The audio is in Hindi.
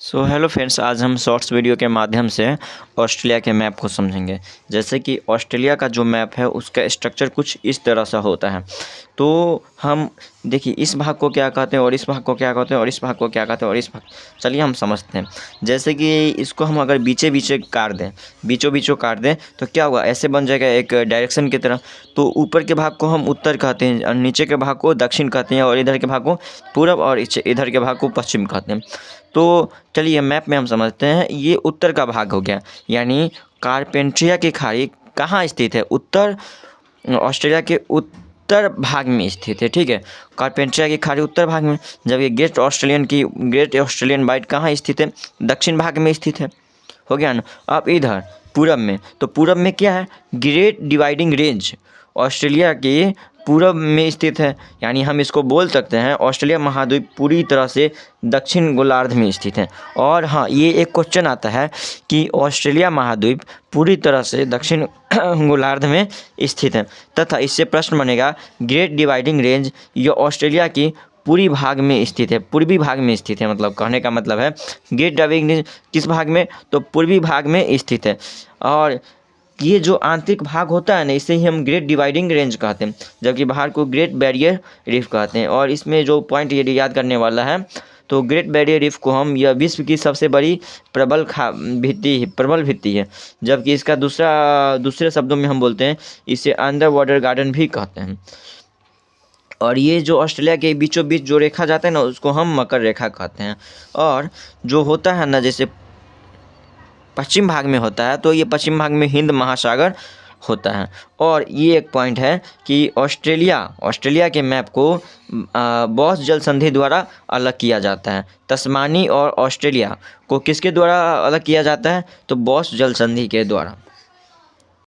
सो हेलो फ्रेंड्स, आज हम शॉर्ट्स वीडियो के माध्यम से ऑस्ट्रेलिया के मैप को समझेंगे। जैसे कि ऑस्ट्रेलिया का जो मैप है उसका स्ट्रक्चर कुछ इस तरह से होता है। तो हम देखिए इस भाग को क्या कहते हैं और इस भाग को क्या कहते हैं और इस भाग को क्या कहते हैं और इस भाग, चलिए हम समझते हैं। जैसे कि इसको हम अगर बीचों बीचों काट दें तो क्या होगा, ऐसे बन जाएगा एक डायरेक्शन की तरह। तो ऊपर के भाग को हम उत्तर कहते हैं और नीचे के भाग को दक्षिण कहते हैं और इधर के भाग को पूरब और इधर के भाग को पश्चिम कहते हैं। तो चलिए मैप में हम समझते हैं। ये उत्तर का भाग हो गया, यानी कारपेंट्रिया की खाड़ी कहाँ स्थित है? उत्तर, ऑस्ट्रेलिया के उत्तर भाग में स्थित है। ठीक है, कारपेंट्रिया की खाड़ी उत्तर भाग में, जबकि ग्रेट ऑस्ट्रेलियन वाइट कहाँ स्थित है? दक्षिण भाग में स्थित है। हो गया ना। अब इधर पूरब में, तो पूरब में क्या है? ग्रेट डिवाइडिंग रेंज ऑस्ट्रेलिया के पूरब में स्थित है, यानी हम इसको बोल सकते हैं ऑस्ट्रेलिया महाद्वीप पूरी तरह से दक्षिण गोलार्ध में स्थित है। और हाँ, ये एक क्वेश्चन आता है कि ऑस्ट्रेलिया महाद्वीप पूरी तरह से दक्षिण गोलार्ध में स्थित है, तथा इससे प्रश्न बनेगा ग्रेट डिवाइडिंग रेंज ये ऑस्ट्रेलिया की पूर्वी भाग में स्थित है। पूर्वी भाग में स्थित है, मतलब कहने का मतलब है ग्रेट डिवाइडिंग रेंज किस भाग में? तो पूर्वी भाग में स्थित है। और ये जो आंतरिक भाग होता है ना, इसे ही हम ग्रेट डिवाइडिंग रेंज कहते हैं, जबकि बाहर को ग्रेट बैरियर रीफ कहते हैं। और इसमें जो पॉइंट ये याद करने वाला है, तो ग्रेट बैरियर रीफ को हम, यह विश्व की सबसे बड़ी प्रबल भित्ति है, जबकि इसका दूसरे शब्दों में हम बोलते हैं इसे अंडर वाटर गार्डन भी कहते हैं। और ये जो ऑस्ट्रेलिया के बीचों बीच जो रेखा जाता है ना, उसको हम मकर रेखा कहते हैं। और जो होता है ना, जैसे पश्चिम भाग में होता है, तो ये पश्चिम भाग में हिंद महासागर होता है। और ये एक पॉइंट है कि ऑस्ट्रेलिया के मैप को बॉस जल संधि द्वारा अलग किया जाता है। तस्मानी और ऑस्ट्रेलिया को किसके द्वारा अलग किया जाता है? तो बॉस जल संधि के द्वारा।